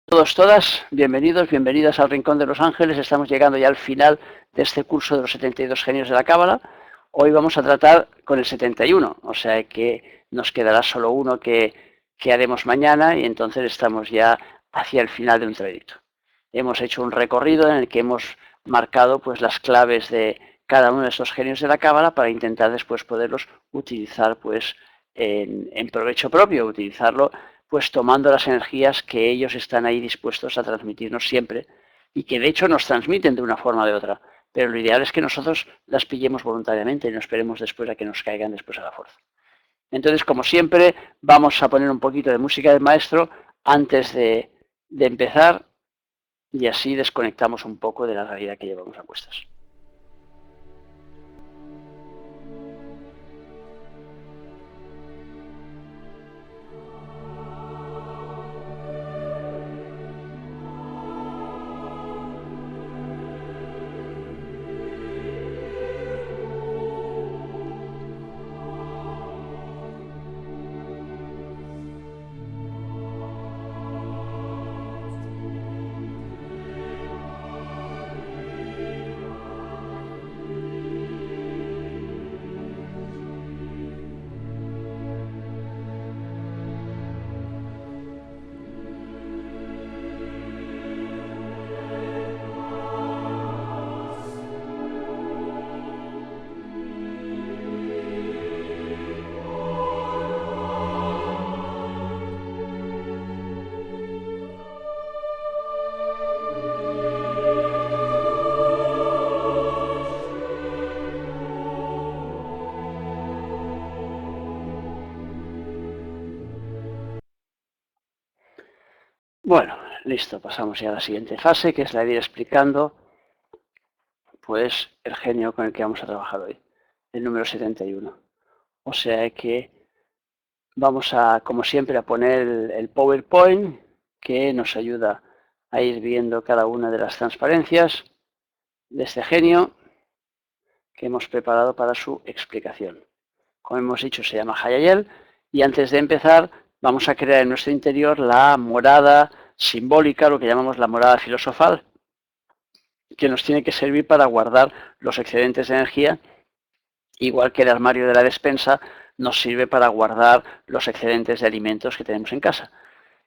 Todos, todas, bienvenidos, bienvenidas al Rincón de los Ángeles. Estamos llegando ya al final de este curso de los 72 genios de la Cábala. Hoy vamos a tratar con el 71, o sea que nos quedará solo uno que haremos mañana y entonces estamos ya hacia el final de un trayecto. Hemos hecho un recorrido en el que hemos marcado pues las claves de cada uno de estos genios de la Cábala para intentar después poderlos utilizar pues en provecho propio, utilizarlo pues tomando las energías que ellos están ahí dispuestos a transmitirnos siempre y que de hecho nos transmiten de una forma o de otra. Pero lo ideal es que nosotros las pillemos voluntariamente y no esperemos después a que nos caigan después a la fuerza. Entonces, como siempre, vamos a poner un poquito de música del maestro antes de empezar y así desconectamos un poco de la realidad que llevamos a cuestas. Bueno, listo, pasamos ya a la siguiente fase, que es la de ir explicando pues el genio con el que vamos a trabajar hoy, el número 71. O sea que vamos a, como siempre, a poner el PowerPoint que nos ayuda a ir viendo cada una de las transparencias de este genio que hemos preparado para su explicación. Como hemos dicho, se llama Hayayel y antes de empezar vamos a crear en nuestro interior la morada simbólica, lo que llamamos la morada filosofal, que nos tiene que servir para guardar los excedentes de energía, igual que el armario de la despensa nos sirve para guardar los excedentes de alimentos que tenemos en casa.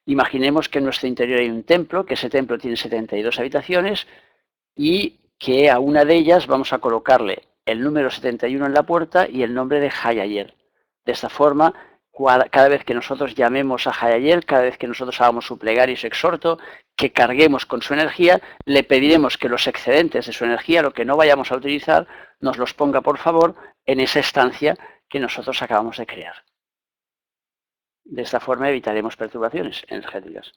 Imaginemos que en nuestro interior hay un templo, que ese templo tiene 72 habitaciones y que a una de ellas vamos a colocarle el número 71 en la puerta y el nombre de Hayayel. De esta forma, cada vez que nosotros llamemos a Hayayel, cada vez que nosotros hagamos su plegaria y su exhorto, que carguemos con su energía, le pediremos que los excedentes de su energía, lo que no vayamos a utilizar, nos los ponga por favor en esa estancia que nosotros acabamos de crear. De esta forma evitaremos perturbaciones energéticas.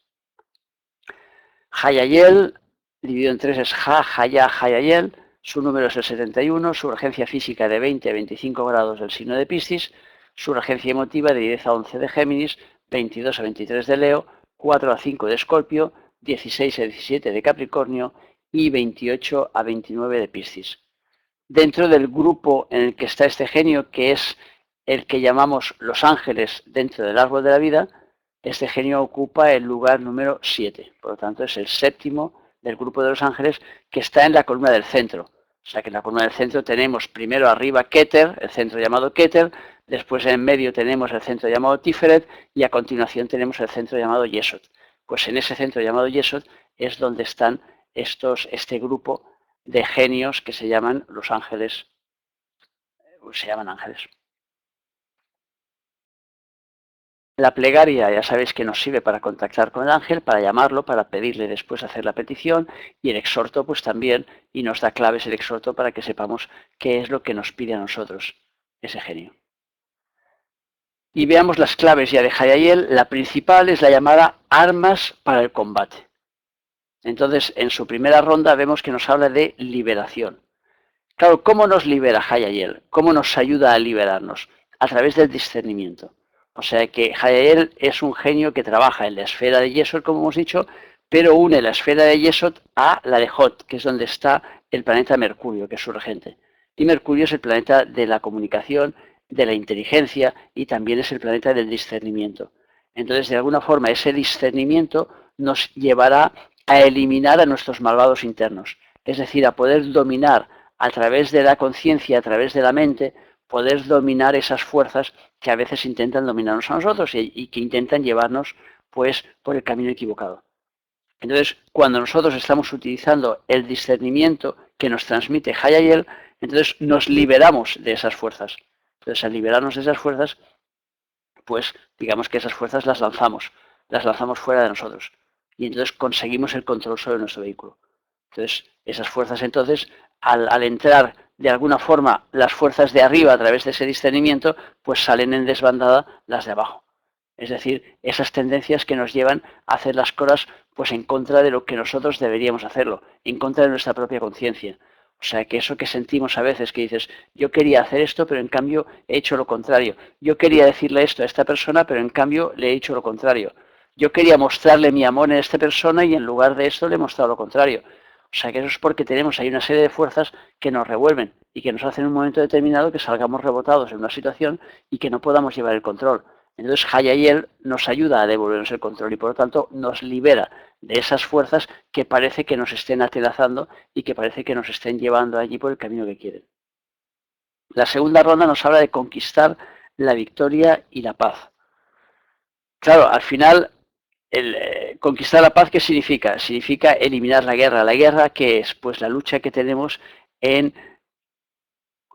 Hayayel, dividido en tres, es Haya, Hayayel. Su número es el 71, su regencia física de 20 a 25 grados del signo de Piscis, su regencia emotiva de 10 a 11 de Géminis, 22 a 23 de Leo, 4 a 5 de Escorpio, 16 a 17 de Capricornio y 28 a 29 de Piscis. Dentro del grupo en el que está este genio, que es el que llamamos los ángeles dentro del árbol de la vida, este genio ocupa el lugar número 7. Por lo tanto, es el séptimo del grupo de los ángeles que está en la columna del centro. O sea que en la columna del centro tenemos primero arriba Keter, el centro llamado Keter, después en medio tenemos el centro llamado Tiferet y a continuación tenemos el centro llamado Yesod. Pues en ese centro llamado Yesod es donde están este grupo de genios que se llaman los ángeles, se llaman ángeles. La plegaria ya sabéis que nos sirve para contactar con el ángel, para llamarlo, para pedirle después hacer la petición, y el exhorto pues también, y nos da claves el exhorto para que sepamos qué es lo que nos pide a nosotros ese genio. Y veamos las claves ya de Hayayel. La principal es la llamada armas para el combate. Entonces, en su primera ronda vemos que nos habla de liberación. Claro, ¿cómo nos libera Hayayel? ¿Cómo nos ayuda a liberarnos? A través del discernimiento. O sea que Hayayel es un genio que trabaja en la esfera de Yesod, como hemos dicho, pero une la esfera de Yesod a la de Hot, que es donde está el planeta Mercurio, que es su regente. Y Mercurio es el planeta de la comunicación, de la inteligencia y también es el planeta del discernimiento. Entonces, de alguna forma, ese discernimiento nos llevará a eliminar a nuestros malvados internos. Es decir, a poder dominar a través de la conciencia, a través de la mente, poder dominar esas fuerzas que a veces intentan dominarnos a nosotros y que intentan llevarnos pues por el camino equivocado. Entonces, cuando nosotros estamos utilizando el discernimiento que nos transmite Hayayel, entonces nos liberamos de esas fuerzas. Entonces, al liberarnos de esas fuerzas, pues digamos que esas fuerzas las lanzamos fuera de nosotros. Y entonces conseguimos el control sobre nuestro vehículo. Entonces, esas fuerzas entonces, al entrar de alguna forma las fuerzas de arriba a través de ese discernimiento, pues salen en desbandada las de abajo. Es decir, esas tendencias que nos llevan a hacer las cosas pues en contra de lo que nosotros deberíamos hacerlo, en contra de nuestra propia conciencia. O sea, que eso que sentimos a veces, que dices, yo quería hacer esto, pero en cambio he hecho lo contrario. Yo quería decirle esto a esta persona, pero en cambio le he hecho lo contrario. Yo quería mostrarle mi amor a esta persona y en lugar de esto le he mostrado lo contrario. O sea, que eso es porque tenemos ahí una serie de fuerzas que nos revuelven y que nos hacen en un momento determinado que salgamos rebotados en una situación y que no podamos llevar el control. Entonces Hayayel nos ayuda a devolvernos el control y por lo tanto nos libera de esas fuerzas que parece que nos estén atenazando y que parece que nos estén llevando allí por el camino que quieren. La segunda ronda nos habla de conquistar la victoria y la paz. Claro, al final, conquistar la paz, ¿qué significa? Significa eliminar la guerra. ¿La guerra qué es? Pues la lucha que tenemos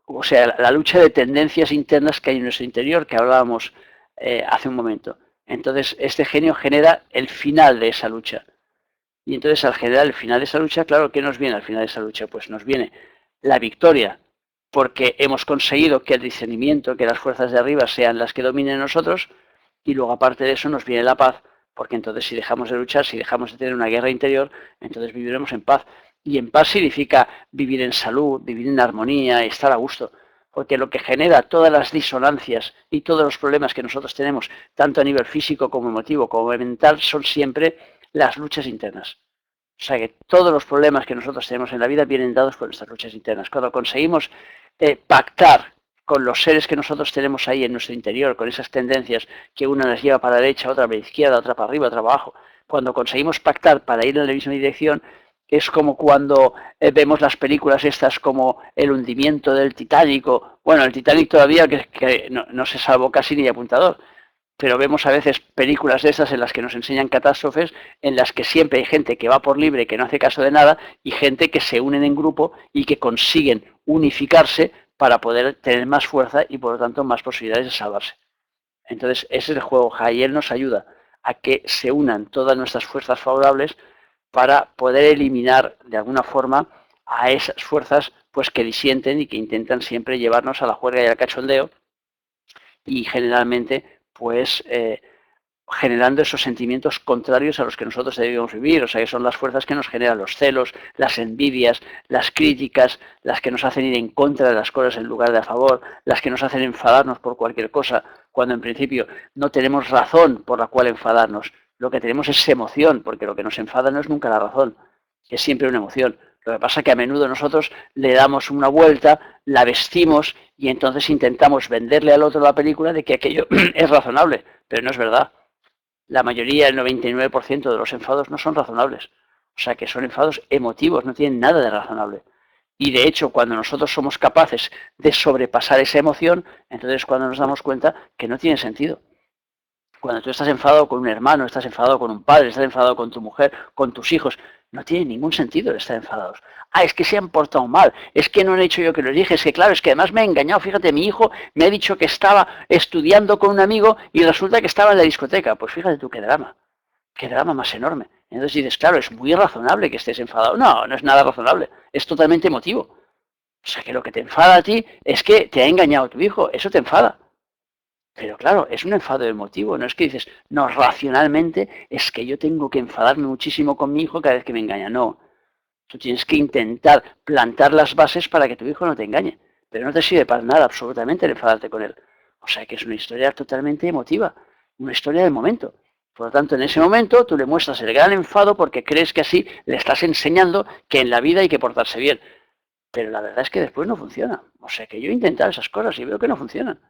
o sea, la lucha de tendencias internas que hay en nuestro interior, que hablábamos hace un momento. Entonces, este genio genera el final de esa lucha. Y entonces, al generar el final de esa lucha, claro, ¿qué nos viene al final de esa lucha? Pues nos viene la victoria, porque hemos conseguido que el discernimiento, que las fuerzas de arriba sean las que dominen nosotros, y luego, aparte de eso, nos viene la paz, porque entonces si dejamos de luchar, si dejamos de tener una guerra interior, entonces viviremos en paz. Y en paz significa vivir en salud, vivir en armonía, estar a gusto. Porque lo que genera todas las disonancias y todos los problemas que nosotros tenemos, tanto a nivel físico como emotivo, como mental, son siempre las luchas internas. O sea que todos los problemas que nosotros tenemos en la vida vienen dados por nuestras luchas internas. Cuando conseguimos pactar con los seres que nosotros tenemos ahí en nuestro interior, con esas tendencias que una las lleva para la derecha, otra para la izquierda, otra para arriba, otra para abajo, cuando conseguimos pactar para ir en la misma dirección, es como cuando vemos las películas estas como el hundimiento del Titanic, bueno, el Titanic todavía que no se salvó casi ni de apuntador, pero vemos a veces películas de esas en las que nos enseñan catástrofes, en las que siempre hay gente que va por libre, que no hace caso de nada, y gente que se unen en grupo y que consiguen unificarse para poder tener más fuerza y por lo tanto más posibilidades de salvarse. Entonces ese es el juego. Hayel nos ayuda a que se unan todas nuestras fuerzas favorables para poder eliminar de alguna forma a esas fuerzas pues que disienten y que intentan siempre llevarnos a la juerga y al cachondeo y generalmente pues generando esos sentimientos contrarios a los que nosotros debemos vivir, o sea que son las fuerzas que nos generan los celos, las envidias, las críticas, las que nos hacen ir en contra de las cosas en lugar de a favor, las que nos hacen enfadarnos por cualquier cosa, cuando en principio no tenemos razón por la cual enfadarnos, lo que tenemos es emoción, porque lo que nos enfada no es nunca la razón, es siempre una emoción. Lo que pasa es que a menudo nosotros le damos una vuelta, la vestimos y entonces intentamos venderle al otro la película de que aquello es razonable, pero no es verdad. La mayoría, el 99% de los enfados no son razonables. O sea que son enfados emotivos, no tienen nada de razonable. Y de hecho, cuando nosotros somos capaces de sobrepasar esa emoción, entonces cuando nos damos cuenta que no tiene sentido. Cuando tú estás enfadado con un hermano, estás enfadado con un padre, estás enfadado con tu mujer, con tus hijos, no tiene ningún sentido el estar enfadados. Ah, es que se han portado mal, es que no han hecho yo que les dije, es que claro, es que además me he engañado, fíjate, mi hijo me ha dicho que estaba estudiando con un amigo y resulta que estaba en la discoteca. Pues fíjate tú qué drama más enorme. Entonces dices, claro, es muy razonable que estés enfadado. No, no es nada razonable, es totalmente emotivo. O sea que lo que te enfada a ti es que te ha engañado tu hijo, eso te enfada. Pero claro, es un enfado emotivo, no es que dices, no, racionalmente es que yo tengo que enfadarme muchísimo con mi hijo cada vez que me engaña. No, tú tienes que intentar plantar las bases para que tu hijo no te engañe. Pero no te sirve para nada absolutamente el enfadarte con él. O sea que es una historia totalmente emotiva, una historia del momento. Por lo tanto, en ese momento tú le muestras el gran enfado porque crees que así le estás enseñando que en la vida hay que portarse bien. Pero la verdad es que después no funciona. O sea que yo he intentado esas cosas y veo que no funcionan.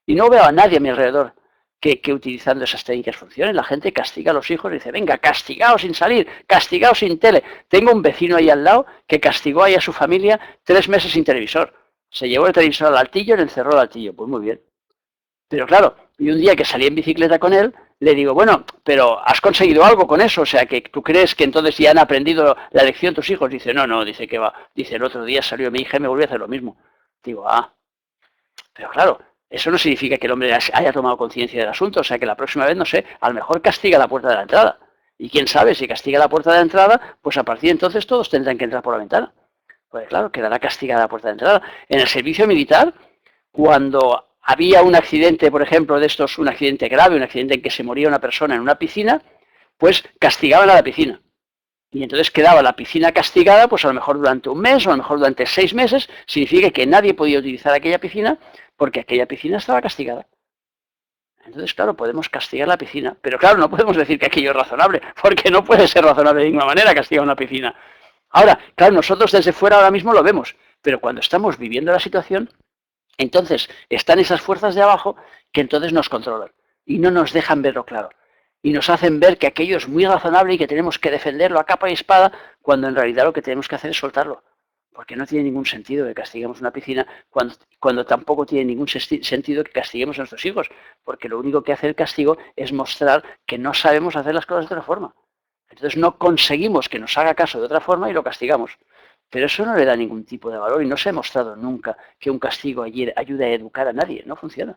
Y no veo a nadie a mi alrededor que utilizando esas técnicas funcionen. La gente castiga a los hijos y dice, venga, castigaos sin salir, castigaos sin tele. Tengo un vecino ahí al lado que castigó ahí a su familia 3 meses sin televisor. Se llevó el televisor al altillo y le encerró al altillo. Pues muy bien. Pero claro, y un día que salí en bicicleta con él, le digo, bueno, pero ¿has conseguido algo con eso? O sea, que tú crees que entonces ya han aprendido la lección tus hijos. Dice, no, dice que va. Dice, el otro día salió mi hija y me volvió a hacer lo mismo. Digo, pero claro, eso no significa que el hombre haya tomado conciencia del asunto. O sea, que la próxima vez, no sé, a lo mejor castiga la puerta de la entrada. Y quién sabe, si castiga la puerta de la entrada, pues a partir de entonces todos tendrán que entrar por la ventana. Pues claro, quedará castigada la puerta de entrada. En el servicio militar, cuando había un accidente, por ejemplo, de estos, un accidente grave, un accidente en que se moría una persona en una piscina, pues castigaban a la piscina. Y entonces quedaba la piscina castigada, pues a lo mejor durante un mes o a lo mejor durante 6 meses, significa que nadie podía utilizar aquella piscina porque aquella piscina estaba castigada. Entonces, claro, podemos castigar la piscina, pero claro, no podemos decir que aquello es razonable, porque no puede ser razonable de ninguna manera castigar una piscina. Ahora, claro, nosotros desde fuera ahora mismo lo vemos, pero cuando estamos viviendo la situación, entonces están esas fuerzas de abajo que entonces nos controlan y no nos dejan verlo claro. Y nos hacen ver que aquello es muy razonable y que tenemos que defenderlo a capa y espada, cuando en realidad lo que tenemos que hacer es soltarlo. Porque no tiene ningún sentido que castiguemos una piscina cuando tampoco tiene ningún sentido que castiguemos a nuestros hijos. Porque lo único que hace el castigo es mostrar que no sabemos hacer las cosas de otra forma. Entonces no conseguimos que nos haga caso de otra forma y lo castigamos. Pero eso no le da ningún tipo de valor y no se ha demostrado nunca que un castigo ayude a educar a nadie. No funciona.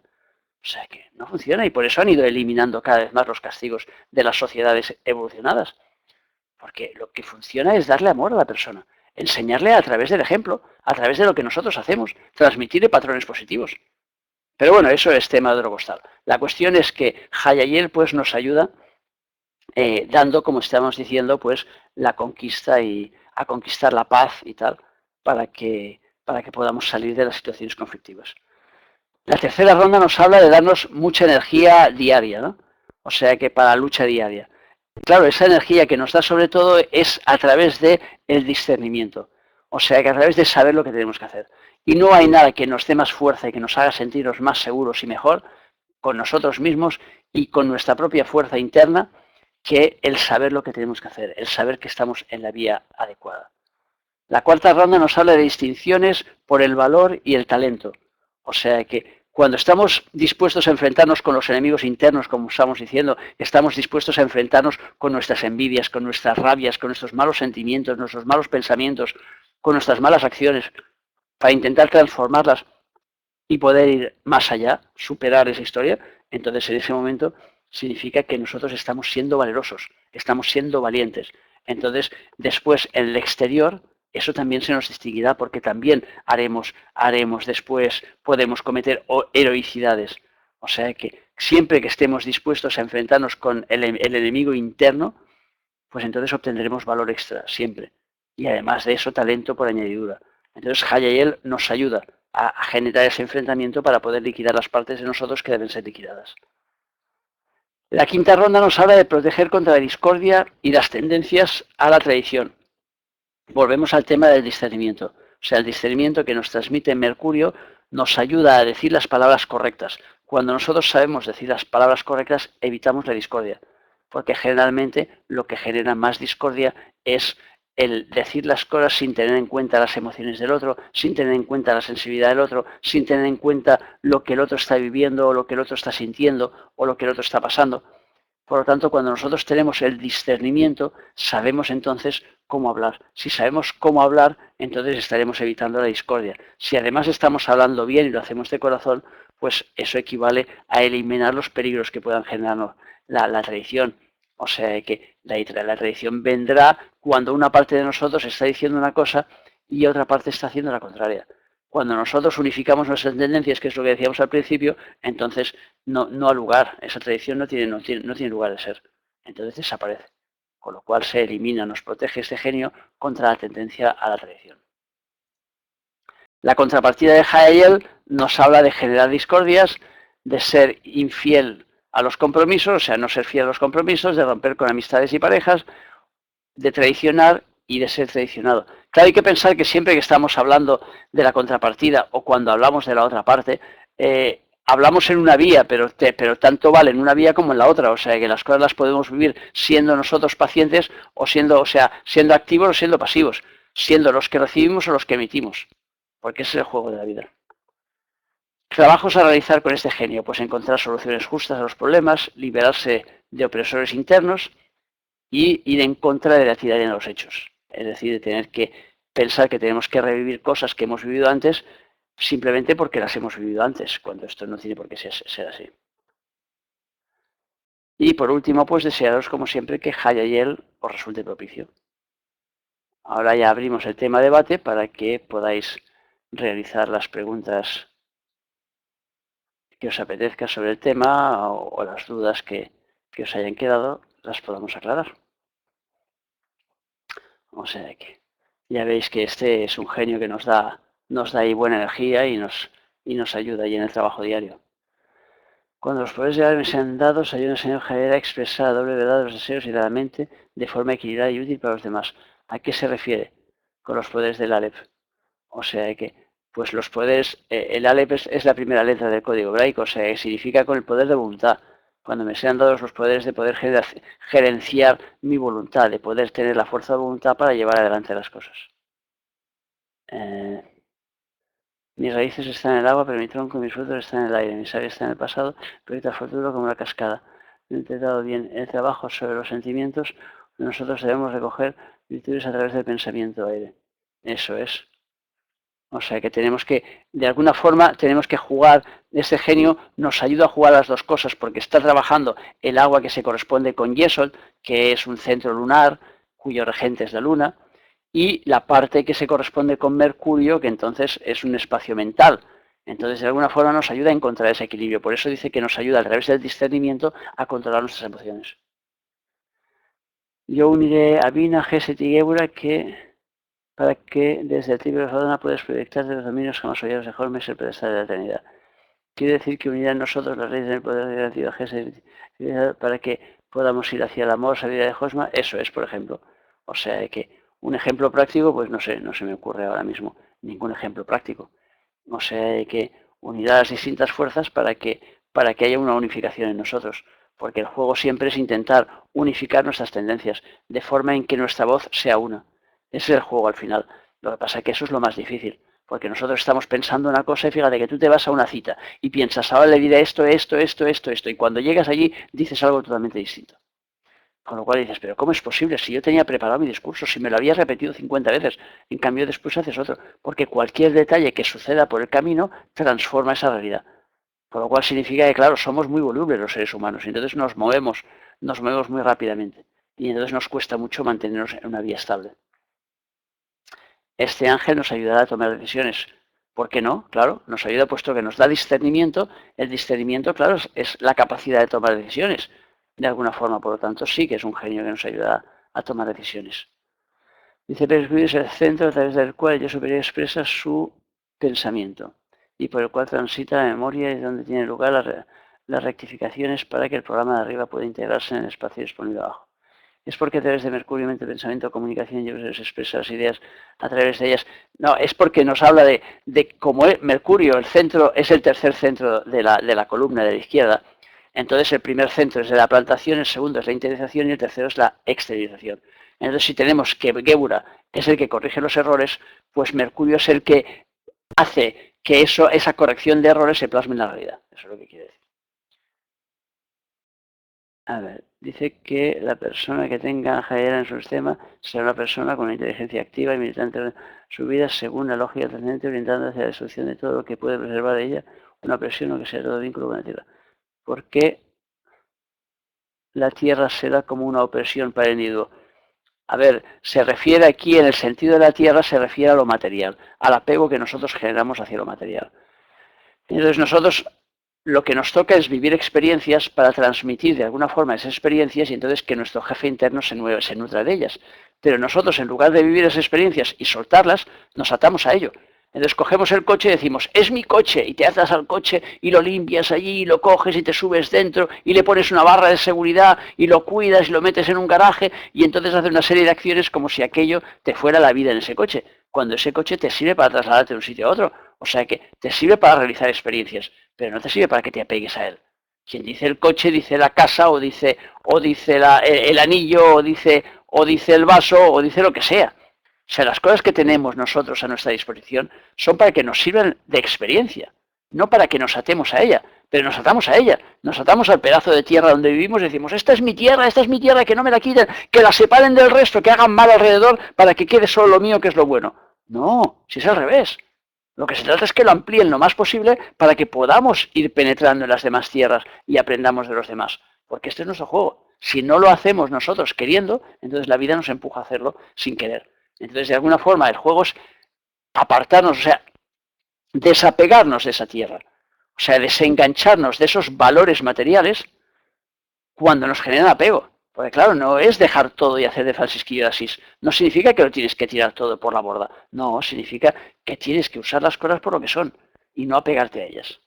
O sea que no funciona y por eso han ido eliminando cada vez más los castigos de las sociedades evolucionadas. Porque lo que funciona es darle amor a la persona, enseñarle a través del ejemplo, a través de lo que nosotros hacemos, transmitirle patrones positivos. Pero bueno, eso es tema de otro costal. La cuestión es que Hayayel pues nos ayuda dando, como estamos diciendo, pues la conquista y a conquistar la paz y tal, para que podamos salir de las situaciones conflictivas. La tercera ronda nos habla de darnos mucha energía diaria, ¿no? O sea que para la lucha diaria. Claro, esa energía que nos da sobre todo es a través del discernimiento. O sea que a través de saber lo que tenemos que hacer. Y no hay nada que nos dé más fuerza y que nos haga sentirnos más seguros y mejor con nosotros mismos y con nuestra propia fuerza interna que el saber lo que tenemos que hacer, el saber que estamos en la vía adecuada. La cuarta ronda nos habla de distinciones por el valor y el talento. O sea que cuando estamos dispuestos a enfrentarnos con los enemigos internos, como estamos diciendo, estamos dispuestos a enfrentarnos con nuestras envidias, con nuestras rabias, con nuestros malos sentimientos, nuestros malos pensamientos, con nuestras malas acciones, para intentar transformarlas y poder ir más allá, superar esa historia, entonces en ese momento significa que nosotros estamos siendo valerosos, estamos siendo valientes. Entonces, después en el exterior, eso también se nos distinguirá porque también haremos después, podemos cometer heroicidades. O sea que siempre que estemos dispuestos a enfrentarnos con el enemigo interno, pues entonces obtendremos valor extra, siempre. Y además de eso, talento por añadidura. Entonces, Hayayel nos ayuda a generar ese enfrentamiento para poder liquidar las partes de nosotros que deben ser liquidadas. La quinta ronda nos habla de proteger contra la discordia y las tendencias a la traición. Volvemos al tema del discernimiento. O sea, el discernimiento que nos transmite Mercurio nos ayuda a decir las palabras correctas. Cuando nosotros sabemos decir las palabras correctas, evitamos la discordia. Porque generalmente lo que genera más discordia es el decir las cosas sin tener en cuenta las emociones del otro, sin tener en cuenta la sensibilidad del otro, sin tener en cuenta lo que el otro está viviendo, o lo que el otro está sintiendo, o lo que el otro está pasando. Por lo tanto, cuando nosotros tenemos el discernimiento, sabemos entonces cómo hablar. Si sabemos cómo hablar, entonces estaremos evitando la discordia. Si además estamos hablando bien y lo hacemos de corazón, pues eso equivale a eliminar los peligros que puedan generarnos la traición. O sea que la traición vendrá cuando una parte de nosotros está diciendo una cosa y otra parte está haciendo la contraria. Cuando nosotros unificamos nuestras tendencias, que es lo que decíamos al principio, entonces no ha lugar, esa tradición no tiene lugar de ser. Entonces desaparece. Con lo cual se elimina, nos protege este genio contra la tendencia a la traición. La contrapartida de Hayayel nos habla de generar discordias, de ser infiel a los compromisos, o sea, no ser fiel a los compromisos, de romper con amistades y parejas, de traicionar y de ser traicionado. Claro, hay que pensar que siempre que estamos hablando de la contrapartida o cuando hablamos de la otra parte, hablamos en una vía, pero tanto vale en una vía como en la otra. O sea, que las cosas las podemos vivir siendo nosotros pacientes o siendo activos o siendo pasivos, siendo los que recibimos o los que emitimos, porque ese es el juego de la vida. Trabajos a realizar con este genio, pues encontrar soluciones justas a los problemas, liberarse de opresores internos y ir en contra de la tiranía de los hechos. Es decir, de tener que pensar que tenemos que revivir cosas que hemos vivido antes simplemente porque las hemos vivido antes, cuando esto no tiene por qué ser así. Y por último, pues desearos como siempre que Hayayel os resulte propicio. Ahora ya abrimos el tema debate para que podáis realizar las preguntas que os apetezca sobre el tema o las dudas que os hayan quedado, las podamos aclarar. O sea que ya veis que este es un genio que nos da ahí buena energía y nos ayuda ahí en el trabajo diario. Cuando los poderes de Alem sean dados, ayuda al señor Javier a expresar a doble verdad los deseos y de la mente de forma equilibrada y útil para los demás. ¿A qué se refiere con los poderes del Aleph? O sea que, pues los poderes, el Aleph es la primera letra del código hebraico, o sea que significa con el poder de voluntad. Cuando me sean dados los poderes de poder gerenciar mi voluntad, de poder tener la fuerza de voluntad para llevar adelante las cosas. Mis raíces están en el agua, pero mi tronco y mis frutos están en el aire. Mi savia está en el pasado, proyecta el futuro como una cascada. He intentado bien el trabajo sobre los sentimientos. Nosotros debemos recoger virtudes a través del pensamiento aire. Eso es. O sea que tenemos que, de alguna forma, tenemos que jugar, este genio nos ayuda a jugar las dos cosas, porque está trabajando el agua que se corresponde con Yesod, que es un centro lunar, cuyo regente es la luna, y la parte que se corresponde con Mercurio, que entonces es un espacio mental. Entonces, de alguna forma nos ayuda a encontrar ese equilibrio. Por eso dice que nos ayuda, a través del discernimiento, a controlar nuestras emociones. Yo uniré a Bina, Geset y Gebura para que desde el Tibio de Fadona puedas proyectar de los dominios jamás oídos de Holmes el pedestal de la eternidad. Quiere decir que unirá en nosotros las leyes del poder relativo a Geset para que podamos ir hacia el amor, sabiduría de Josma. Eso es, por ejemplo. O sea que un ejemplo práctico, pues no sé, no se me ocurre ahora mismo ningún ejemplo práctico. O sea que unirá las distintas fuerzas para que haya una unificación en nosotros. Porque el juego siempre es intentar unificar nuestras tendencias, de forma en que nuestra voz sea una. Ese es el juego al final. Lo que pasa es que eso es lo más difícil. Porque nosotros estamos pensando una cosa y fíjate que tú te vas a una cita y piensas, ahora le diré esto, y cuando llegas allí dices algo totalmente distinto. Con lo cual dices, pero ¿cómo es posible? Si yo tenía preparado mi discurso, si me lo había repetido 50 veces, en cambio después haces otro. Porque cualquier detalle que suceda por el camino transforma esa realidad. Con lo cual significa que, claro, somos muy volubles los seres humanos, y entonces nos movemos muy rápidamente. Y entonces nos cuesta mucho mantenernos en una vía estable. Este ángel nos ayudará a tomar decisiones. ¿Por qué no? Claro, nos ayuda puesto que nos da discernimiento. El discernimiento, claro, es la capacidad de tomar decisiones. De alguna forma, por lo tanto, sí que es un genio que nos ayuda a tomar decisiones. Dice, Perspirio es el centro a través del cual el yo superior expresa su pensamiento y por el cual transita la memoria y donde tienen lugar las rectificaciones para que el programa de arriba pueda integrarse en el espacio disponible abajo. Es porque a través de Mercurio, mente, pensamiento, comunicación, yo se expresa las ideas a través de ellas. No, es porque nos habla de cómo Mercurio, el centro, es el tercer centro de la columna de la izquierda. Entonces el primer centro es de la plantación, el segundo es la interiorización y el tercero es la exteriorización. Entonces si tenemos que Gebura es el que corrige los errores, pues Mercurio es el que hace que esa corrección de errores se plasme en la realidad. Eso es lo que quiere decir. A ver, dice que la persona que tenga Jaera en su sistema será una persona con una inteligencia activa y militante en su vida según la lógica trascendente, orientada hacia la destrucción de todo lo que puede preservar de ella una presión o que sea todo vínculo con la Tierra. ¿Por qué la Tierra será como una opresión para el individuo? A ver, se refiere aquí, en el sentido de la Tierra, se refiere a lo material, al apego que nosotros generamos hacia lo material. Entonces nosotros lo que nos toca es vivir experiencias para transmitir de alguna forma esas experiencias y entonces que nuestro jefe interno se nutra de ellas. Pero nosotros, en lugar de vivir esas experiencias y soltarlas, nos atamos a ello. Entonces cogemos el coche y decimos, es mi coche, y te atas al coche y lo limpias allí, y lo coges y te subes dentro y le pones una barra de seguridad y lo cuidas y lo metes en un garaje y entonces haces una serie de acciones como si aquello te fuera la vida en ese coche, cuando ese coche te sirve para trasladarte de un sitio a otro. O sea que te sirve para realizar experiencias, pero no te sirve para que te apegues a él. Quien dice el coche, dice la casa, o dice el anillo, o dice el vaso, o dice lo que sea. O sea, las cosas que tenemos nosotros a nuestra disposición son para que nos sirvan de experiencia, no para que nos atemos a ella, pero nos atamos a ella, nos atamos al pedazo de tierra donde vivimos y decimos, esta es mi tierra, que no me la quiten, que la separen del resto, que hagan mal alrededor para que quede solo lo mío, que es lo bueno. No, si es al revés. Lo que se trata es que lo amplíen lo más posible para que podamos ir penetrando en las demás tierras y aprendamos de los demás. Porque este es nuestro juego. Si no lo hacemos nosotros queriendo, entonces la vida nos empuja a hacerlo sin querer. Entonces, de alguna forma, el juego es apartarnos, o sea, desapegarnos de esa tierra. O sea, desengancharnos de esos valores materiales cuando nos generan apego. Porque claro, no es dejar todo y hacer de Francisquillo de Asís. No significa que lo tienes que tirar todo por la borda. No, significa que tienes que usar las cosas por lo que son y no apegarte a ellas.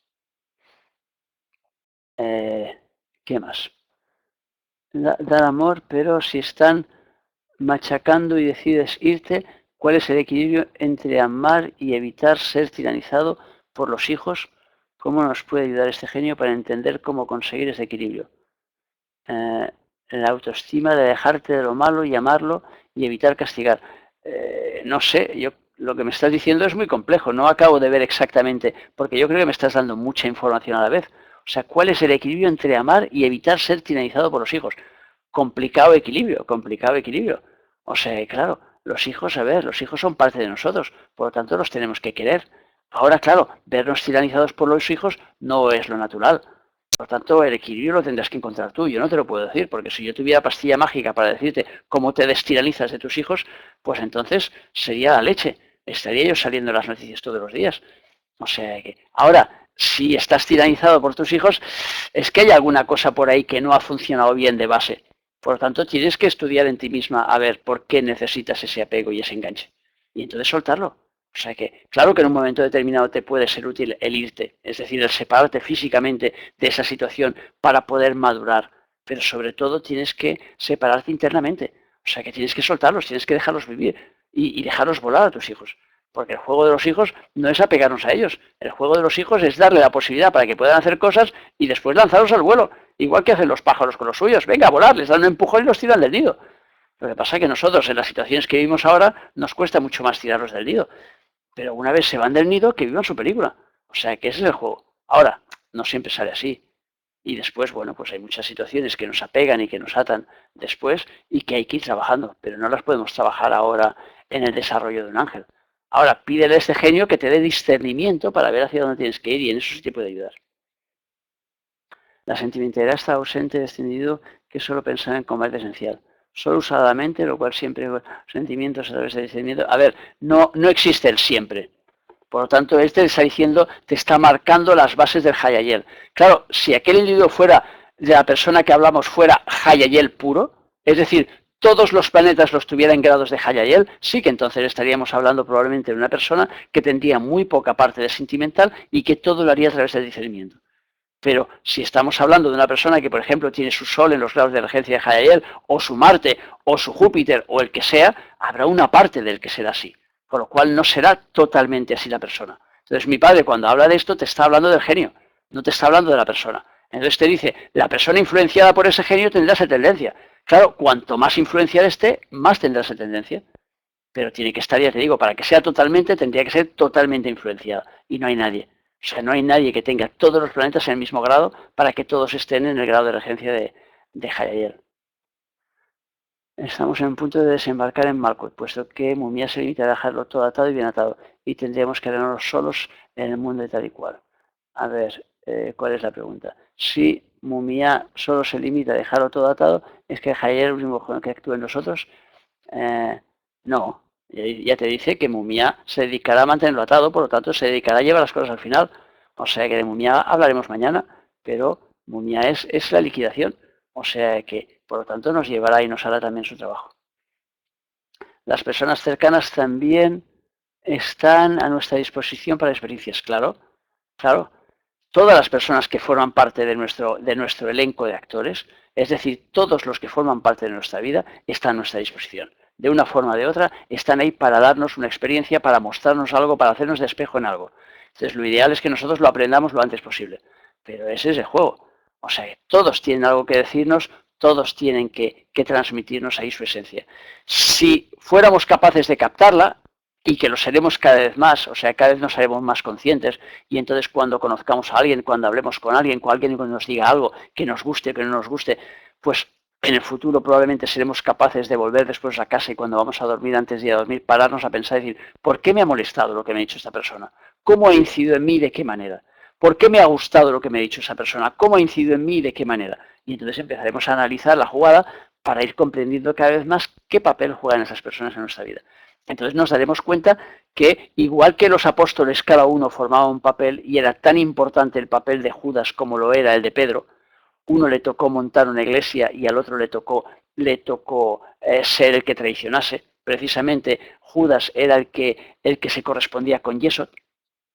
¿Qué más? Dar amor, pero si están machacando y decides irte, ¿cuál es el equilibrio entre amar y evitar ser tiranizado por los hijos? ¿Cómo nos puede ayudar este genio para entender cómo conseguir ese equilibrio? La autoestima de dejarte de lo malo y amarlo y evitar castigar. No sé, yo lo que me estás diciendo es muy complejo, no acabo de ver exactamente, porque yo creo que me estás dando mucha información a la vez. O sea, ¿cuál es el equilibrio entre amar y evitar ser tiranizado por los hijos? Complicado equilibrio, complicado equilibrio. O sea, claro, los hijos, a ver, los hijos son parte de nosotros, por lo tanto los tenemos que querer. Ahora, claro, vernos tiranizados por los hijos no es lo natural. Por lo tanto, el equilibrio lo tendrás que encontrar tú. Yo no te lo puedo decir, porque si yo tuviera pastilla mágica para decirte cómo te destiranizas de tus hijos, pues entonces sería la leche. Estaría yo saliendo en las noticias todos los días. O sea que, ahora, si estás tiranizado por tus hijos, es que hay alguna cosa por ahí que no ha funcionado bien de base. Por lo tanto, tienes que estudiar en ti misma a ver por qué necesitas ese apego y ese enganche. Y entonces soltarlo. O sea que, claro que en un momento determinado te puede ser útil el irte, es decir, el separarte físicamente de esa situación para poder madurar. Pero sobre todo tienes que separarte internamente. O sea que tienes que soltarlos, tienes que dejarlos vivir y dejarlos volar a tus hijos. Porque el juego de los hijos no es apegarnos a ellos. El juego de los hijos es darle la posibilidad para que puedan hacer cosas y después lanzarlos al vuelo. Igual que hacen los pájaros con los suyos. Venga, a volar, les dan un empujón y los tiran del nido. Lo que pasa es que nosotros, en las situaciones que vivimos ahora, nos cuesta mucho más tirarlos del nido. Pero una vez se van del nido, que vivan su película. O sea, que ese es el juego. Ahora, no siempre sale así. Y después, bueno, pues hay muchas situaciones que nos apegan y que nos atan después y que hay que ir trabajando. Pero no las podemos trabajar ahora en el desarrollo de un ángel. Ahora, pídele a este genio que te dé discernimiento para ver hacia dónde tienes que ir y en eso sí te puede ayudar. La sentimentalidad está ausente, descendido, que solo pensar en comer esencial. Solo usada la mente, lo cual siempre sentimientos a través del discernimiento. A ver, no existe el siempre. Por lo tanto, este te está diciendo, te está marcando las bases del Hayayel. Claro, si aquel individuo fuera, de la persona que hablamos, fuera Hayayel puro, es decir, todos los planetas los tuviera en grados de Hayayel, sí que entonces estaríamos hablando probablemente de una persona que tendría muy poca parte de sentimental y que todo lo haría a través del discernimiento. Pero si estamos hablando de una persona que, por ejemplo, tiene su Sol en los grados de regencia de Hayayel, o su Marte, o su Júpiter, o el que sea, habrá una parte del que será así. Con lo cual no será totalmente así la persona. Entonces mi padre, cuando habla de esto, te está hablando del genio, no te está hablando de la persona. Entonces te dice, la persona influenciada por ese genio tendrá esa tendencia. Claro, cuanto más influenciada esté, más tendrá esa tendencia. Pero tiene que estar, ya te digo, para que sea totalmente, tendría que ser totalmente influenciada. Y no hay nadie. O sea, no hay nadie que tenga todos los planetas en el mismo grado para que todos estén en el grado de regencia de Hayayel. Estamos en un punto de desembarcar en Malkuth, puesto que Mumia se limita a dejarlo todo atado y bien atado, y tendríamos que quedarnos solos en el mundo de tal y cual. A ver, ¿cuál es la pregunta? Si Mumia solo se limita a dejarlo todo atado, ¿es que Hayayel es el último que actúe en nosotros? No, ya te dice que Mumia se dedicará a mantenerlo atado, por lo tanto se dedicará a llevar las cosas al final. O sea que de Mumia hablaremos mañana, pero Mumia es la liquidación. O sea que, por lo tanto, nos llevará y nos hará también su trabajo. Las personas cercanas también están a nuestra disposición para experiencias, claro, claro. Todas las personas que forman parte de nuestro elenco de actores, es decir, todos los que forman parte de nuestra vida, están a nuestra disposición. De una forma o de otra, están ahí para darnos una experiencia, para mostrarnos algo, para hacernos de espejo en algo. Entonces, lo ideal es que nosotros lo aprendamos lo antes posible. Pero ese es el juego. O sea, que todos tienen algo que decirnos, todos tienen que transmitirnos ahí su esencia. Si fuéramos capaces de captarla, y que lo seremos cada vez más, o sea, cada vez nos haremos más conscientes, y entonces cuando conozcamos a alguien, cuando hablemos con alguien cuando nos diga algo que nos guste, que no nos guste, pues en el futuro probablemente seremos capaces de volver después a casa y cuando vamos a dormir, antes de ir a dormir, pararnos a pensar y decir, ¿por qué me ha molestado lo que me ha dicho esta persona? ¿Cómo ha incidido en mí y de qué manera? ¿Por qué me ha gustado lo que me ha dicho esa persona? ¿Cómo ha incidido en mí y de qué manera? Y entonces empezaremos a analizar la jugada para ir comprendiendo cada vez más qué papel juegan esas personas en nuestra vida. Entonces nos daremos cuenta que, igual que los apóstoles, cada uno formaba un papel y era tan importante el papel de Judas como lo era el de Pedro. Uno le tocó montar una iglesia y al otro le tocó ser el que traicionase. Precisamente Judas era el que se correspondía con Yesod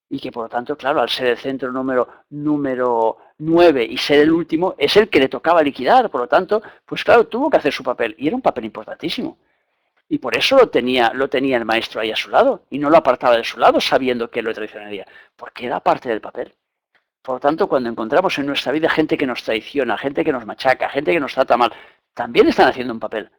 y que por lo tanto, claro, al ser el centro número 9 y ser el último, es el que le tocaba liquidar. Por lo tanto, pues claro, tuvo que hacer su papel y era un papel importantísimo. Y por eso lo tenía el maestro ahí a su lado y no lo apartaba de su lado sabiendo que lo traicionaría, porque era parte del papel. Por lo tanto, cuando encontramos en nuestra vida gente que nos traiciona, gente que nos machaca, gente que nos trata mal, también están haciendo un papel.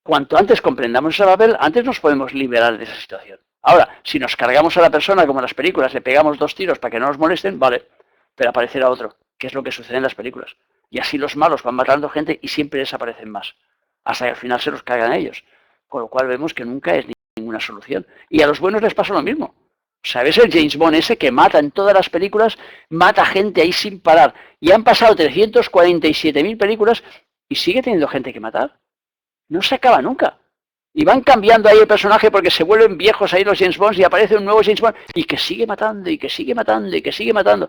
Cuanto antes comprendamos ese papel, antes nos podemos liberar de esa situación. Ahora, si nos cargamos a la persona como en las películas, le pegamos 2 tiros para que no nos molesten, vale, pero aparecerá otro, que es lo que sucede en las películas. Y así los malos van matando gente y siempre desaparecen más, hasta que al final se los cargan a ellos. Con lo cual vemos que nunca es ninguna solución. Y a los buenos les pasa lo mismo. ¿Sabes? El James Bond ese que mata en todas las películas, mata gente ahí sin parar. Y han pasado 347.000 películas y sigue teniendo gente que matar. No se acaba nunca. Y van cambiando ahí el personaje porque se vuelven viejos ahí los James Bonds y aparece un nuevo James Bond y que sigue matando y que sigue matando y que sigue matando.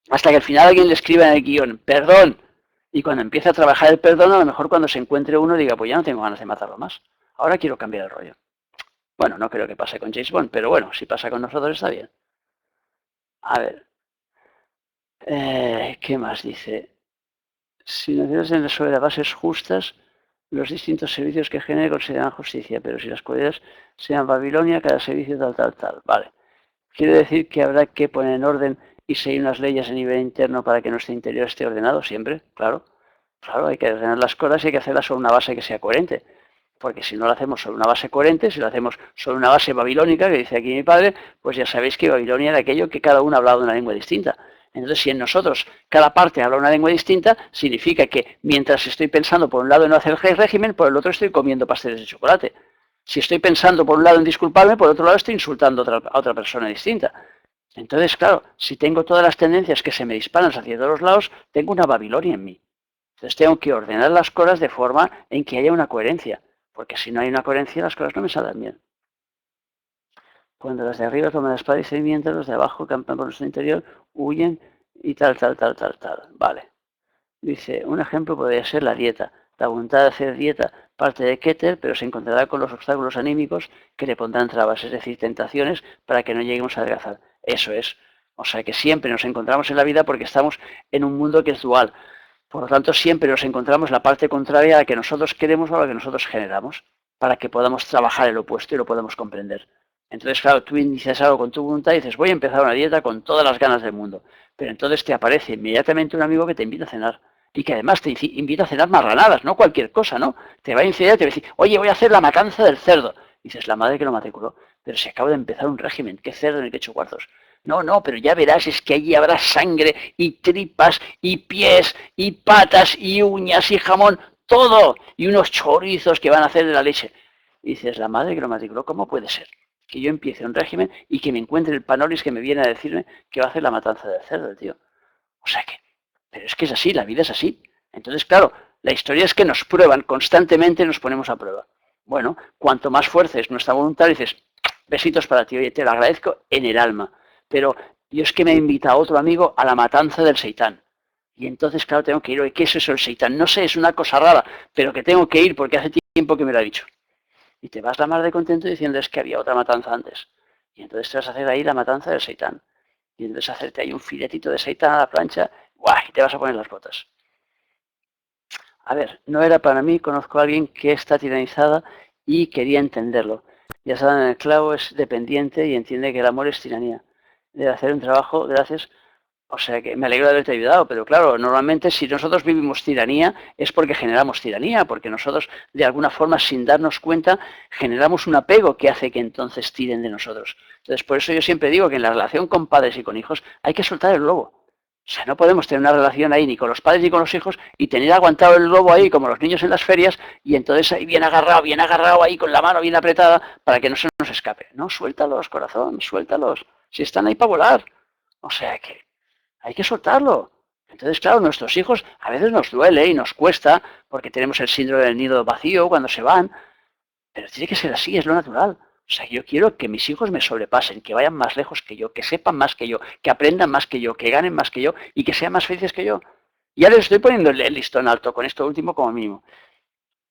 Hasta que al final alguien le escribe en el guión, perdón. Y cuando empieza a trabajar el perdón, a lo mejor cuando se encuentre uno diga, pues ya no tengo ganas de matarlo más. Ahora quiero cambiar el rollo. Bueno, no creo que pase con James Bond, pero bueno, si pasa con nosotros está bien. A ver. ¿Qué más dice? Si nacieras sobre las bases justas, los distintos servicios que genere consideran justicia, pero si las cualidades sean Babilonia, cada servicio tal. Vale. Quiere decir que habrá que poner en orden y seguir unas leyes a nivel interno para que nuestro interior esté ordenado siempre, claro. Claro, hay que ordenar las cosas y hay que hacerlas sobre una base que sea coherente. Porque si no lo hacemos sobre una base coherente, si lo hacemos sobre una base babilónica, que dice aquí mi padre, pues ya sabéis que Babilonia era aquello que cada uno hablaba de una lengua distinta. Entonces, si en nosotros cada parte habla una lengua distinta, significa que mientras estoy pensando por un lado en no hacer el régimen, por el otro estoy comiendo pasteles de chocolate. Si estoy pensando por un lado en disculparme, por otro lado estoy insultando a otra persona distinta. Entonces, claro, si tengo todas las tendencias que se me disparan hacia todos los lados, tengo una Babilonia en mí. Entonces tengo que ordenar las cosas de forma en que haya una coherencia, porque si no hay una coherencia las cosas no me salen bien. Cuando los de arriba toman la espada y seguimiento, los de abajo campan por nuestro interior, huyen y tal. Vale. Dice, un ejemplo podría ser la dieta. La voluntad de hacer dieta parte de Keter, pero se encontrará con los obstáculos anímicos que le pondrán trabas, es decir, tentaciones para que no lleguemos a adelgazar. Eso es. O sea que siempre nos encontramos en la vida porque estamos en un mundo que es dual. Por lo tanto, siempre nos encontramos la parte contraria a la que nosotros queremos o a la que nosotros generamos, para que podamos trabajar el opuesto y lo podamos comprender. Entonces, claro, tú inicias algo con tu voluntad y dices, voy a empezar una dieta con todas las ganas del mundo. Pero entonces te aparece inmediatamente un amigo que te invita a cenar. Y que además te invita a cenar marranadas, no cualquier cosa, ¿no? Te va a incidir, te va a decir, oye, voy a hacer la matanza del cerdo. Y dices, la madre que lo matriculó. Pero si acabo de empezar un régimen, ¿qué cerdo ni qué hecho cuartos? No, pero ya verás, es que allí habrá sangre y tripas y pies y patas y uñas y jamón, todo. Y unos chorizos que van a hacer de la leche. Y dices, la madre que lo matriculó, ¿cómo puede ser? Que yo empiece un régimen y que me encuentre el panolis que me viene a decirme que va a hacer la matanza del cerdo, tío. O sea que, pero es que es así, la vida es así. Entonces, claro, la historia es que nos prueban, constantemente nos ponemos a prueba. Bueno, cuanto más fuerza es nuestra voluntad, dices, besitos para ti, oye, te lo agradezco en el alma. Pero yo es que me invita otro amigo a la matanza del seitán. Y entonces, claro, tengo que ir, oye, ¿qué es eso el seitán? No sé, es una cosa rara, pero que tengo que ir porque hace tiempo que me lo ha dicho. Y te vas la mar de contento diciendo, es que había otra matanza antes. Y entonces te vas a hacer ahí la matanza del seitán. Y entonces hacerte ahí un filetito de seitán a la plancha, ¡guau! Y te vas a poner las botas. A ver, no era para mí, conozco a alguien que está tiranizada y quería entenderlo. Ya saben, el clavo es dependiente y entiende que el amor es tiranía. de hacer un trabajo, gracias. O sea que me alegro de haberte ayudado, pero claro, normalmente si nosotros vivimos tiranía es porque generamos tiranía, porque nosotros de alguna forma sin darnos cuenta generamos un apego que hace que entonces tiren de nosotros. Entonces por eso yo siempre digo que en la relación con padres y con hijos hay que soltar el lobo. O sea, no podemos tener una relación ahí ni con los padres ni con los hijos y tener aguantado el lobo ahí como los niños en las ferias y entonces ahí bien agarrado ahí con la mano bien apretada para que no se nos escape. No, suéltalos, corazón, suéltalos. Si están ahí para volar. O sea que hay que soltarlo. Entonces, claro, nuestros hijos a veces nos duele y nos cuesta porque tenemos el síndrome del nido vacío cuando se van, pero tiene que ser así, es lo natural. O sea, yo quiero que mis hijos me sobrepasen, que vayan más lejos que yo, que sepan más que yo, que aprendan más que yo, que ganen más que yo y que sean más felices que yo. Ya les estoy poniendo el listón alto con esto último como mínimo.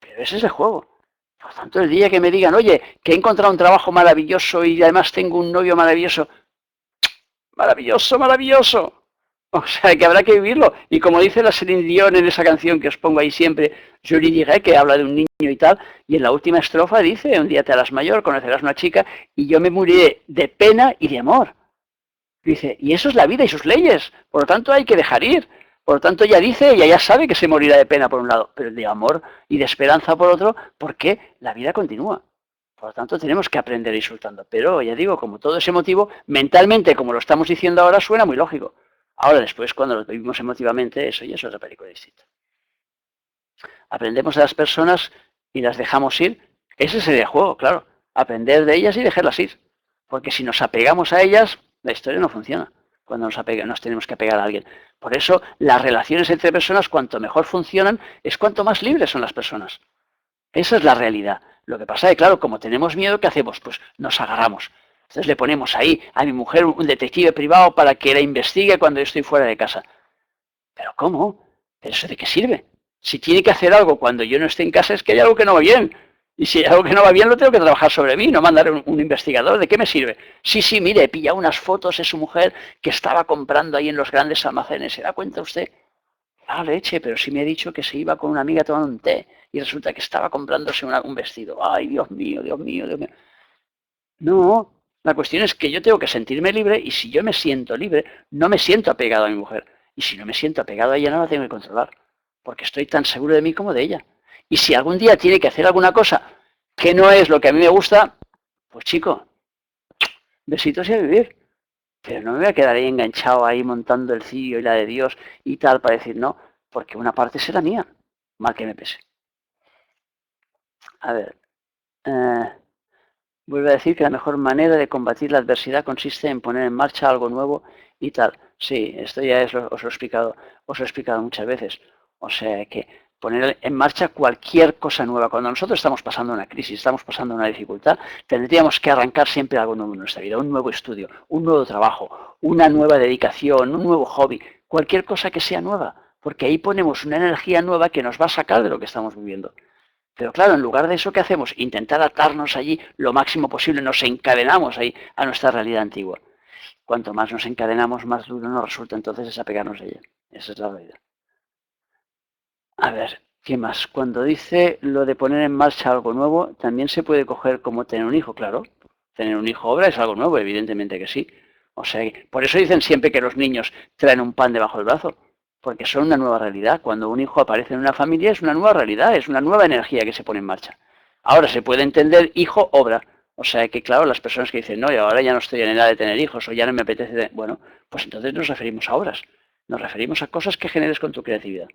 Pero ese es el juego. Por tanto, el día que me digan, oye, que he encontrado un trabajo maravilloso y además tengo un novio maravilloso, maravilloso, maravilloso. O sea, que habrá que vivirlo. Y como dice la Celine Dion en esa canción que os pongo ahí siempre, Je lui dirai, que habla de un niño y tal, y en la última estrofa dice, un día te harás mayor, conocerás una chica, y yo me moriré de pena y de amor. Dice, y eso es la vida y sus leyes. Por lo tanto, hay que dejar ir. Por lo tanto, ella dice, ella ya sabe que se morirá de pena por un lado, pero de amor y de esperanza por otro, porque la vida continúa. Por lo tanto, tenemos que aprender a ir soltando. Pero, ya digo, como todo es emotivo, mentalmente, como lo estamos diciendo ahora, suena muy lógico. Ahora, después, cuando lo vivimos emotivamente, eso ya es otra película distinta. Aprendemos de las personas y las dejamos ir. Ese sería el juego, claro. Aprender de ellas y dejarlas ir. Porque si nos apegamos a ellas, la historia no funciona cuando nos tenemos que apegar a alguien. Por eso, las relaciones entre personas, cuanto mejor funcionan, es cuanto más libres son las personas. Esa es la realidad. Lo que pasa es que, claro, como tenemos miedo, ¿qué hacemos? Pues nos agarramos. Entonces le ponemos ahí a mi mujer un detective privado para que la investigue cuando yo estoy fuera de casa. ¿Pero cómo? ¿Pero eso de qué sirve? Si tiene que hacer algo cuando yo no esté en casa es que hay algo que no va bien. Y si hay algo que no va bien, lo tengo que trabajar sobre mí, no mandar un investigador. ¿De qué me sirve? Sí, sí, mire, he pillado unas fotos de su mujer que estaba comprando ahí en los grandes almacenes. ¿Se da cuenta usted? Ah, leche, pero sí me ha dicho que se iba con una amiga tomando un té y resulta que estaba comprándose un vestido. Ay, Dios mío, Dios mío, Dios mío. No, la cuestión es que yo tengo que sentirme libre y si yo me siento libre, no me siento apegado a mi mujer. Y si no me siento apegado a ella, no la tengo que controlar, porque estoy tan seguro de mí como de ella. Y si algún día tiene que hacer alguna cosa que no es lo que a mí me gusta, pues chico, besitos y a vivir. Pero no me voy a quedar ahí enganchado ahí montando el cirio y la de Dios y tal para decir no, porque una parte será mía, mal que me pese. A ver, eh, vuelve a decir que la mejor manera de combatir la adversidad consiste en poner en marcha algo nuevo y tal. Sí, esto ya os lo he explicado muchas veces. O sea que poner en marcha cualquier cosa nueva. Cuando nosotros estamos pasando una crisis, estamos pasando una dificultad, tendríamos que arrancar siempre algo nuevo en nuestra vida, un nuevo estudio, un nuevo trabajo, una nueva dedicación, un nuevo hobby, cualquier cosa que sea nueva, porque ahí ponemos una energía nueva que nos va a sacar de lo que estamos viviendo. Pero claro, en lugar de eso, ¿qué hacemos? Intentar atarnos allí lo máximo posible, nos encadenamos ahí a nuestra realidad antigua. Cuanto más nos encadenamos, más duro nos resulta entonces desapegarnos de ella. Esa es la realidad. A ver, ¿qué más? Cuando dice lo de poner en marcha algo nuevo, también se puede coger como tener un hijo, claro. Tener un hijo obra es algo nuevo, evidentemente que sí. O sea, por eso dicen siempre que los niños traen un pan debajo del brazo, porque son una nueva realidad. Cuando un hijo aparece en una familia es una nueva realidad, es una nueva energía que se pone en marcha. Ahora se puede entender hijo obra. O sea que, claro, las personas que dicen, no, y ahora ya no estoy en edad de tener hijos o ya no me apetece, bueno, pues entonces nos referimos a obras. Nos referimos a cosas que generes con tu creatividad.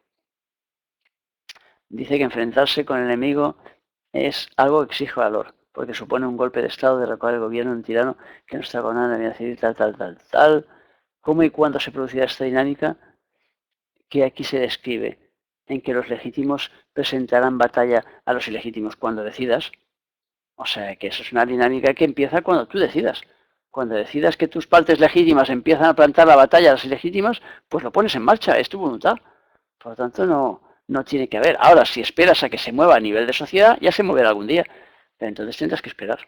Dice que enfrentarse con el enemigo es algo que exige valor, porque supone un golpe de Estado de cual el gobierno un tirano que no está con nada de civil, tal. ¿Cómo y cuándo se producirá esta dinámica que aquí se describe? En que los legítimos presentarán batalla a los ilegítimos cuando decidas. O sea, que eso es una dinámica que empieza cuando tú decidas. Cuando decidas que tus partes legítimas empiezan a plantar la batalla a las ilegítimas, pues lo pones en marcha, es tu voluntad. Por lo tanto, no tiene que haber. Ahora, si esperas a que se mueva a nivel de sociedad, ya se moverá algún día. Pero entonces tendrás que esperar.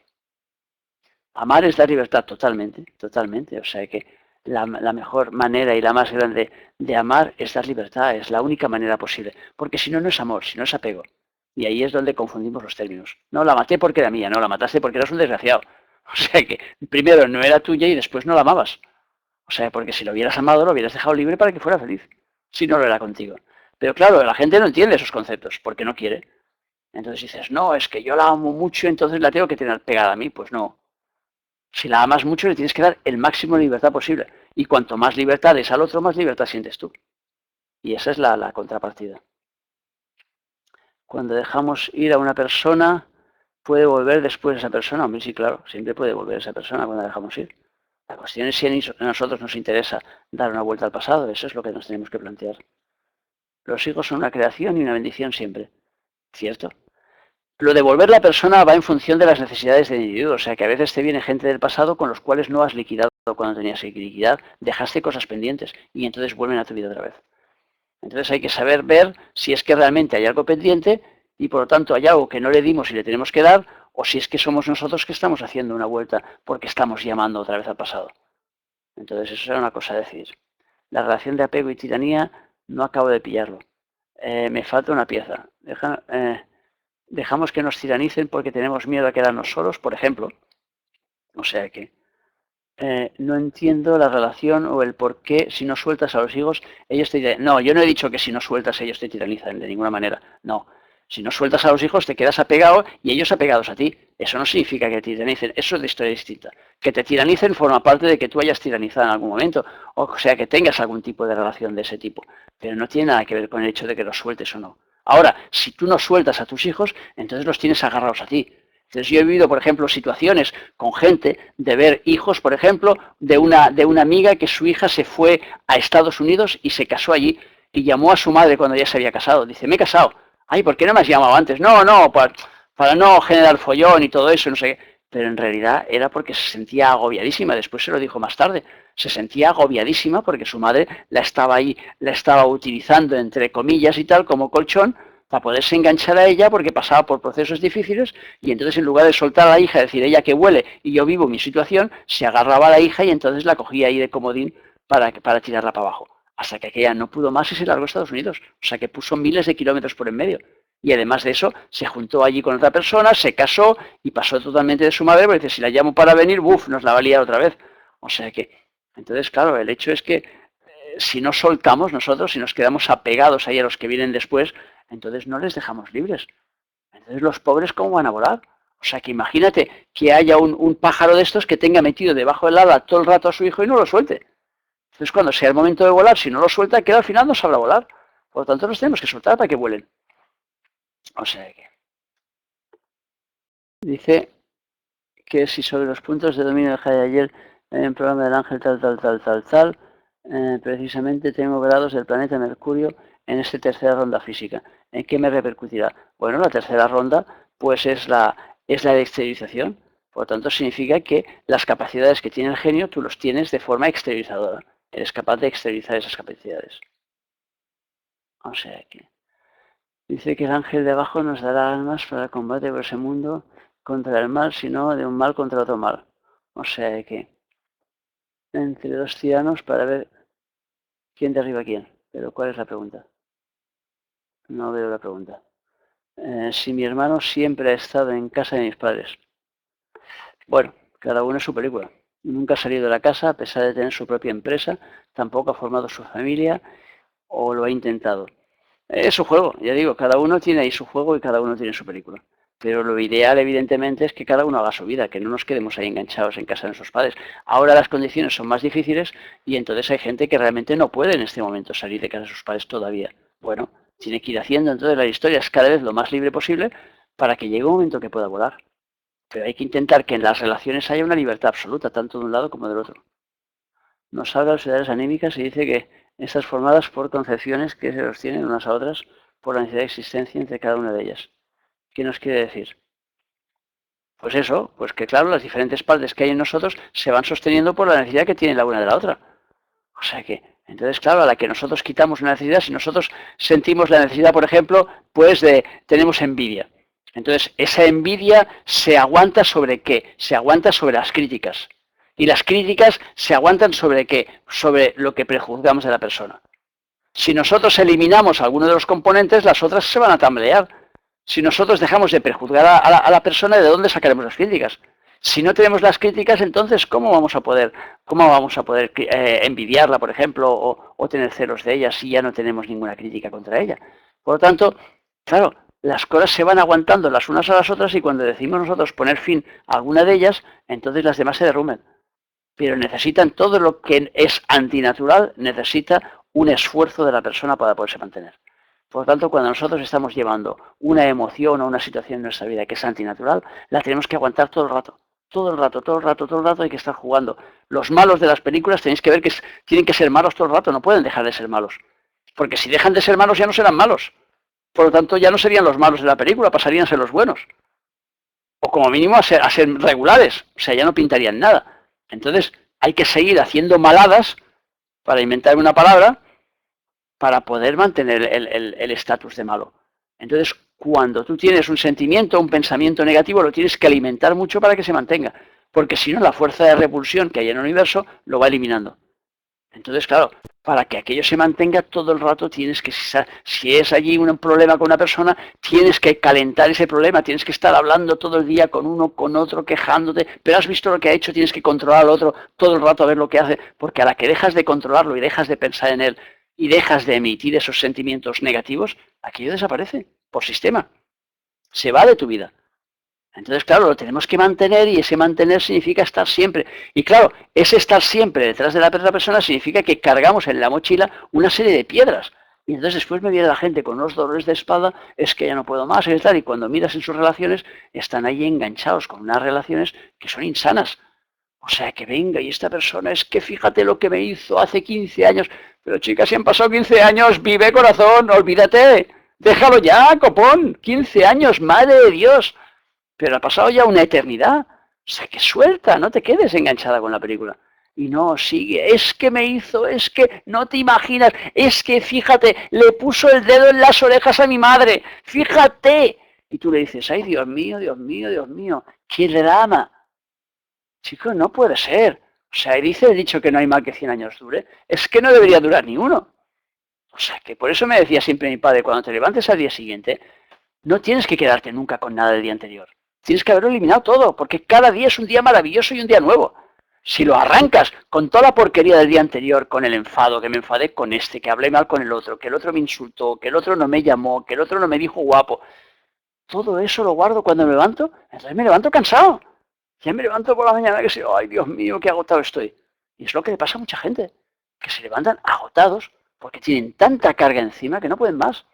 Amar es dar libertad totalmente, totalmente. O sea que la mejor manera y la más grande de amar es dar libertad, es la única manera posible. Porque si no, no es amor, si no es apego. Y ahí es donde confundimos los términos. No, la maté porque era mía, no, la mataste porque eras un desgraciado. O sea que primero no era tuya y después no la amabas. O sea, porque si lo hubieras amado, lo hubieras dejado libre para que fuera feliz, si no lo era contigo. Pero claro, la gente no entiende esos conceptos, porque no quiere. Entonces dices, no, es que yo la amo mucho, entonces la tengo que tener pegada a mí. Pues no. Si la amas mucho, le tienes que dar el máximo de libertad posible. Y cuanto más libertad des al otro, más libertad sientes tú. Y esa es la contrapartida. Cuando dejamos ir a una persona, ¿puede volver después esa persona? Hombre, sí, claro, siempre puede volver esa persona cuando la dejamos ir. La cuestión es si a nosotros nos interesa dar una vuelta al pasado. Eso es lo que nos tenemos que plantear. Los hijos son una creación y una bendición siempre. ¿Cierto? Lo de volver la persona va en función de las necesidades del individuo. O sea, que a veces te viene gente del pasado con los cuales no has liquidado cuando tenías que liquidar, dejaste cosas pendientes y entonces vuelven a tu vida otra vez. Entonces hay que saber ver si es que realmente hay algo pendiente y por lo tanto hay algo que no le dimos y le tenemos que dar, o si es que somos nosotros que estamos haciendo una vuelta porque estamos llamando otra vez al pasado. Entonces eso era una cosa a decir. La relación de apego y tiranía no acabo de pillarlo. Me falta una pieza. Dejamos que nos tiranicen porque tenemos miedo a quedarnos solos, por ejemplo. O sea que no entiendo la relación o el por qué si no sueltas a los hijos, ellos te tiranizan. No, yo no he dicho que si no sueltas ellos te tiranizan de ninguna manera. No. Si no sueltas a los hijos te quedas apegado y ellos apegados a ti. Eso no significa que te tiranicen. Eso es de historia distinta. Que te tiranicen forma parte de que tú hayas tiranizado en algún momento. O sea, que tengas algún tipo de relación de ese tipo. Pero no tiene nada que ver con el hecho de que los sueltes o no. Ahora, si tú no sueltas a tus hijos, entonces los tienes agarrados a ti. Entonces yo he vivido, por ejemplo, situaciones con gente de ver hijos, por ejemplo, de una amiga que su hija se fue a Estados Unidos y se casó allí y llamó a su madre cuando ya se había casado. Dice, me he casado. Ay, ¿por qué no me has llamado antes? No, no, para no generar follón y todo eso, no sé qué. Pero en realidad era porque se sentía agobiadísima. Después se lo dijo más tarde. Se sentía agobiadísima porque su madre la estaba utilizando, entre comillas y tal, como colchón para poderse enganchar a ella porque pasaba por procesos difíciles y entonces en lugar de soltar a la hija, decir ella que huele y yo vivo mi situación, se agarraba a la hija y entonces la cogía ahí de comodín para tirarla para abajo. Hasta que aquella no pudo más y se largó a Estados Unidos. O sea que puso miles de kilómetros por en medio. Y además de eso, se juntó allí con otra persona, se casó y pasó totalmente de su madre, porque dice, si la llamo para venir, ¡buf!, nos la va a liar otra vez. O sea que, entonces, claro, el hecho es que si no soltamos nosotros, si nos quedamos apegados ahí a los que vienen después, entonces no les dejamos libres. Entonces los pobres, ¿cómo van a volar? O sea que imagínate que haya un pájaro de estos que tenga metido debajo del ala todo el rato a su hijo y no lo suelte. Entonces cuando sea el momento de volar, si no lo suelta, que al final no sabrá volar. Por lo tanto, los tenemos que soltar para que vuelen. O sea que... Dice que si sobre los puntos de dominio del de ayer en el programa del ángel tal, precisamente tengo grados del planeta Mercurio en esta tercera ronda física. ¿En qué me repercutirá? Bueno, la tercera ronda pues es la de exteriorización. Por lo tanto, significa que las capacidades que tiene el genio tú los tienes de forma exteriorizadora. Eres capaz de exteriorizar esas capacidades. O sea que... Dice que el ángel de abajo nos dará almas para el combate por ese mundo contra el mal, sino de un mal contra otro mal. O sea que... entre dos tiranos para ver quién derriba a quién. Pero ¿cuál es la pregunta? No veo la pregunta. Si mi hermano siempre ha estado en casa de mis padres. Bueno, cada uno es su película. Nunca ha salido de la casa a pesar de tener su propia empresa, tampoco ha formado su familia o lo ha intentado. Es su juego, ya digo, cada uno tiene ahí su juego y cada uno tiene su película. Pero lo ideal, evidentemente, es que cada uno haga su vida, que no nos quedemos ahí enganchados en casa de nuestros padres. Ahora las condiciones son más difíciles y entonces hay gente que realmente no puede en este momento salir de casa de sus padres todavía. Bueno, tiene que ir haciendo entonces las historias cada vez lo más libre posible para que llegue un momento que pueda volar. Pero hay que intentar que en las relaciones haya una libertad absoluta, tanto de un lado como del otro. Nos habla de las sociedades anímicas y dice que estas formadas por concepciones que se sostienen unas a otras por la necesidad de existencia entre cada una de ellas. ¿Qué nos quiere decir? Pues eso, pues que claro, las diferentes partes que hay en nosotros se van sosteniendo por la necesidad que tiene la una de la otra. O sea que, entonces claro, a la que nosotros quitamos una necesidad, si nosotros sentimos la necesidad, por ejemplo, pues tenemos envidia. Entonces, esa envidia se aguanta sobre qué? Se aguanta sobre las críticas. Y las críticas se aguantan sobre qué? Sobre lo que prejuzgamos de la persona. Si nosotros eliminamos alguno de los componentes, las otras se van a tambalear. Si nosotros dejamos de prejuzgar a la persona, ¿de dónde sacaremos las críticas? Si no tenemos las críticas, entonces, ¿cómo vamos a poder envidiarla, por ejemplo, o tener celos de ella si ya no tenemos ninguna crítica contra ella? Por lo tanto, claro, las cosas se van aguantando las unas a las otras y cuando decimos nosotros poner fin a alguna de ellas, entonces las demás se derrumben. Pero necesitan todo lo que es antinatural, necesita un esfuerzo de la persona para poderse mantener. Por lo tanto, cuando nosotros estamos llevando una emoción o una situación en nuestra vida que es antinatural, la tenemos que aguantar todo el rato. Todo el rato, todo el rato, todo el rato hay que estar jugando. Los malos de las películas tenéis que ver que tienen que ser malos todo el rato, no pueden dejar de ser malos. Porque si dejan de ser malos ya no serán malos. Por lo tanto, ya no serían los malos de la película, pasarían a ser los buenos. O como mínimo a ser regulares, o sea, ya no pintarían nada. Entonces, hay que seguir haciendo maladas, para inventar una palabra, para poder mantener el estatus de malo. Entonces, cuando tú tienes un sentimiento, un pensamiento negativo, lo tienes que alimentar mucho para que se mantenga. Porque si no, la fuerza de repulsión que hay en el universo lo va eliminando. Entonces, claro, para que aquello se mantenga todo el rato tienes que, si es allí un problema con una persona, tienes que calentar ese problema, tienes que estar hablando todo el día con uno, con otro, quejándote, pero has visto lo que ha hecho, tienes que controlar al otro todo el rato a ver lo que hace, porque a la que dejas de controlarlo y dejas de pensar en él y dejas de emitir esos sentimientos negativos, aquello desaparece por sistema, se va de tu vida. Entonces, claro, lo tenemos que mantener y ese mantener significa estar siempre. Y claro, ese estar siempre detrás de la otra persona significa que cargamos en la mochila una serie de piedras. Y entonces después me viene la gente con unos dolores de espalda, es que ya no puedo más, y tal. Y cuando miras en sus relaciones, están ahí enganchados con unas relaciones que son insanas. O sea, que venga, y esta persona es que fíjate lo que me hizo hace 15 años. Pero chicas, si han pasado 15 años, vive corazón, olvídate. Déjalo ya, copón. 15 años, madre de Dios. Pero ha pasado ya una eternidad. O sea, que suelta, no te quedes enganchada con la película. Y no, sigue, es que me hizo, es que no te imaginas, es que fíjate, le puso el dedo en las orejas a mi madre, fíjate. Y tú le dices, ay, Dios mío, Dios mío, Dios mío, qué drama. Chicos, no puede ser. O sea, y dice el dicho que no hay mal que 100 años dure. Es que no debería durar ni uno. O sea, que por eso me decía siempre mi padre, cuando te levantes al día siguiente, no tienes que quedarte nunca con nada del día anterior. Tienes que haberlo eliminado todo, porque cada día es un día maravilloso y un día nuevo. Si lo arrancas con toda la porquería del día anterior, con el enfado, que me enfadé con este, que hablé mal con el otro, que el otro me insultó, que el otro no me llamó, que el otro no me dijo guapo, todo eso lo guardo cuando me levanto, entonces me levanto cansado. Ya me levanto por la mañana que sé, ay Dios mío, qué agotado estoy. Y es lo que le pasa a mucha gente, que se levantan agotados porque tienen tanta carga encima que no pueden más.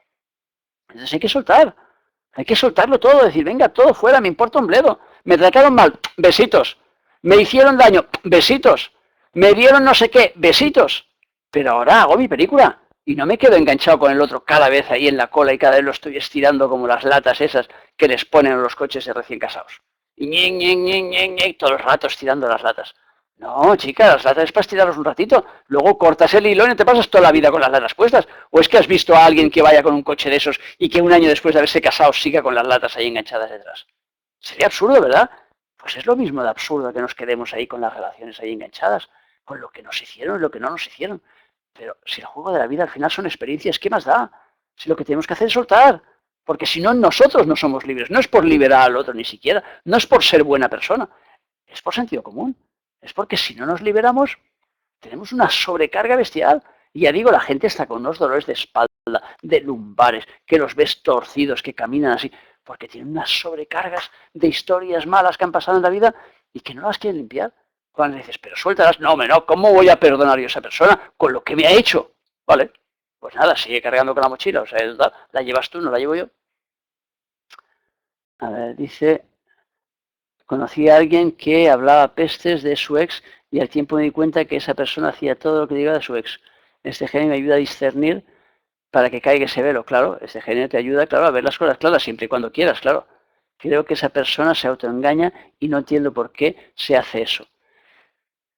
Entonces hay que soltarlo todo, decir, venga, todo fuera, me importa un bledo. Me trataron mal, besitos. Me hicieron daño, besitos. Me dieron no sé qué, besitos. Pero ahora hago mi película y no me quedo enganchado con el otro cada vez ahí en la cola y cada vez lo estoy estirando como las latas esas que les ponen a los coches de recién casados. Y todo el rato estirando las latas. No, chica, las latas es para estirarlos un ratito. Luego cortas el hilo y no te pasas toda la vida con las latas puestas. ¿O es que has visto a alguien que vaya con un coche de esos y que un año después de haberse casado siga con las latas ahí enganchadas detrás? Sería absurdo, ¿verdad? Pues es lo mismo de absurdo que nos quedemos ahí con las relaciones ahí enganchadas, con lo que nos hicieron y lo que no nos hicieron. Pero si el juego de la vida al final son experiencias, ¿qué más da? Si lo que tenemos que hacer es soltar. Porque si no, nosotros no somos libres. No es por liberar al otro ni siquiera. No es por ser buena persona. Es por sentido común. Es porque si no nos liberamos, tenemos una sobrecarga bestial. Y ya digo, la gente está con unos dolores de espalda, de lumbares, que los ves torcidos, que caminan así, porque tienen unas sobrecargas de historias malas que han pasado en la vida y que no las quieren limpiar. Cuando le dices, pero suéltalas, no, no, ¿cómo voy a perdonar yo a esa persona con lo que me ha hecho? Vale, pues nada, sigue cargando con la mochila, o sea, la llevas tú, no la llevo yo. A ver, dice, conocí a alguien que hablaba pestes de su ex y al tiempo me di cuenta que esa persona hacía todo lo que diga de su ex. Este genio me ayuda a discernir para que caiga ese velo, claro. Este genio te ayuda, claro, a ver las cosas claras, siempre y cuando quieras, claro. Creo que esa persona se autoengaña y no entiendo por qué se hace eso.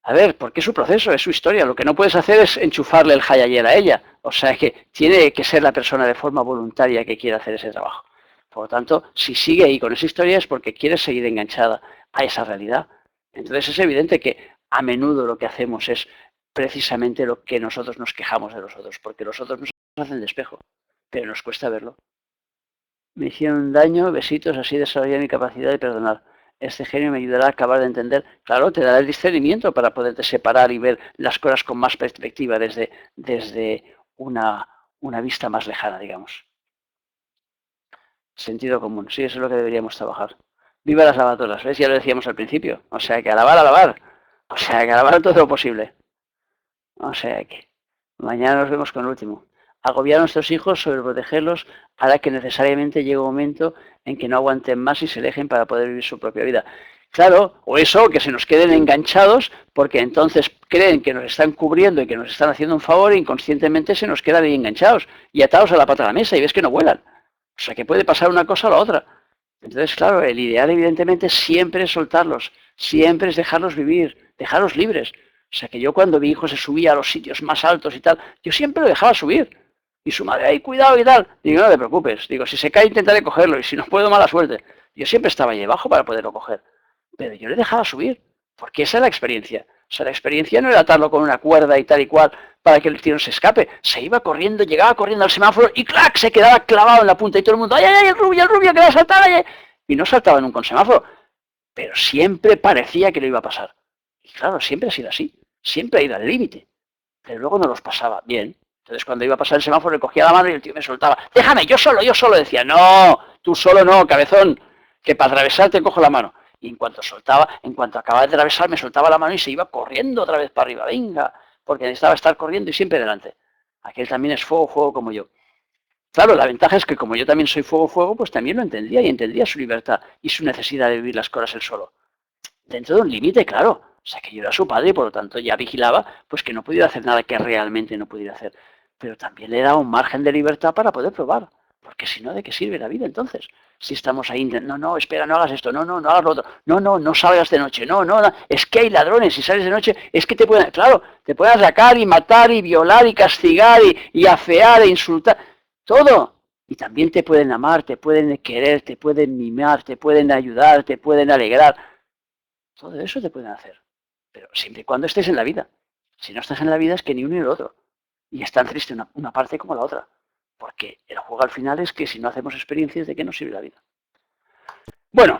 A ver, porque es su proceso, es su historia. Lo que no puedes hacer es enchufarle el hayayer a ella. O sea, que tiene que ser la persona de forma voluntaria que quiera hacer ese trabajo. Por lo tanto, si sigue ahí con esa historia es porque quiere seguir enganchada a esa realidad. Entonces es evidente que a menudo lo que hacemos es precisamente lo que nosotros nos quejamos de los otros, porque los otros nos hacen de espejo, pero nos cuesta verlo. Me hicieron daño, besitos, así desarrollé mi capacidad de perdonar. Este genio me ayudará a acabar de entender. Claro, te dará el discernimiento para poderte separar y ver las cosas con más perspectiva desde una vista más lejana, digamos. Sentido común, sí, eso es lo que deberíamos trabajar. Viva las lavadoras, ¿ves? Ya lo decíamos al principio. O sea que a lavar, a lavar. O sea que a lavar todo lo posible. O sea que mañana nos vemos con el último. Agobiar a nuestros hijos, sobreprotegerlos, hará que necesariamente llegue un momento en que no aguanten más y se dejen para poder vivir su propia vida. Claro, o eso, que se nos queden enganchados, porque entonces creen que nos están cubriendo y que nos están haciendo un favor e inconscientemente se nos quedan ahí enganchados y atados a la pata de la mesa y ves que no vuelan. O sea que puede pasar una cosa o la otra. Entonces, claro, el ideal evidentemente siempre es soltarlos, siempre es dejarlos vivir, dejarlos libres. O sea que yo cuando mi hijo se subía a los sitios más altos y tal, yo siempre lo dejaba subir. Y su madre, ¡ay, cuidado y tal! Digo, no te preocupes. Digo, si se cae intentaré cogerlo y si no puedo, mala suerte. Yo siempre estaba ahí abajo para poderlo coger. Pero yo le dejaba subir, porque esa es la experiencia. O sea, la experiencia no era atarlo con una cuerda y tal y cual para que el tío no se escape. Se iba corriendo, llegaba corriendo al semáforo y ¡clac! Se quedaba clavado en la punta y todo el mundo, ¡ay, ay, ay, el rubio, que va a saltar! ¡Ay, ay! Y no saltaba nunca un semáforo. Pero siempre parecía que lo iba a pasar. Y claro, siempre ha sido así. Siempre ha ido al límite. Pero luego no los pasaba bien. Entonces cuando iba a pasar el semáforo le cogía la mano y el tío me soltaba. Déjame, yo solo. Decía, no, tú solo no, cabezón. Que para atravesar te cojo la mano. Y en cuanto soltaba, en cuanto acababa de atravesar, me soltaba la mano y se iba corriendo otra vez para arriba. Venga, porque necesitaba estar corriendo y siempre delante. Aquel también es fuego, fuego como yo. Claro, la ventaja es que como yo también soy fuego, fuego, pues también lo entendía y entendía su libertad y su necesidad de vivir las cosas él solo. Dentro de un límite, claro. O sea, que yo era su padre y por lo tanto ya vigilaba pues que no pudiera hacer nada que realmente no pudiera hacer. Pero también le daba un margen de libertad para poder probar. Porque si no, ¿de qué sirve la vida entonces? Si estamos ahí, no, no, espera, no hagas esto, no, no, no hagas lo otro, no, no, no salgas de noche, no, no, no, es que hay ladrones, si sales de noche, es que te pueden, claro, te pueden sacar y matar y violar y castigar y afear e insultar, todo. Y también te pueden amar, te pueden querer, te pueden mimar, te pueden ayudar, te pueden alegrar. Todo eso te pueden hacer. Pero siempre y cuando estés en la vida. Si no estás en la vida es que ni uno ni el otro. Y es tan triste una parte como la otra. Porque el juego al final es que si no hacemos experiencias, ¿de qué nos sirve la vida? Bueno,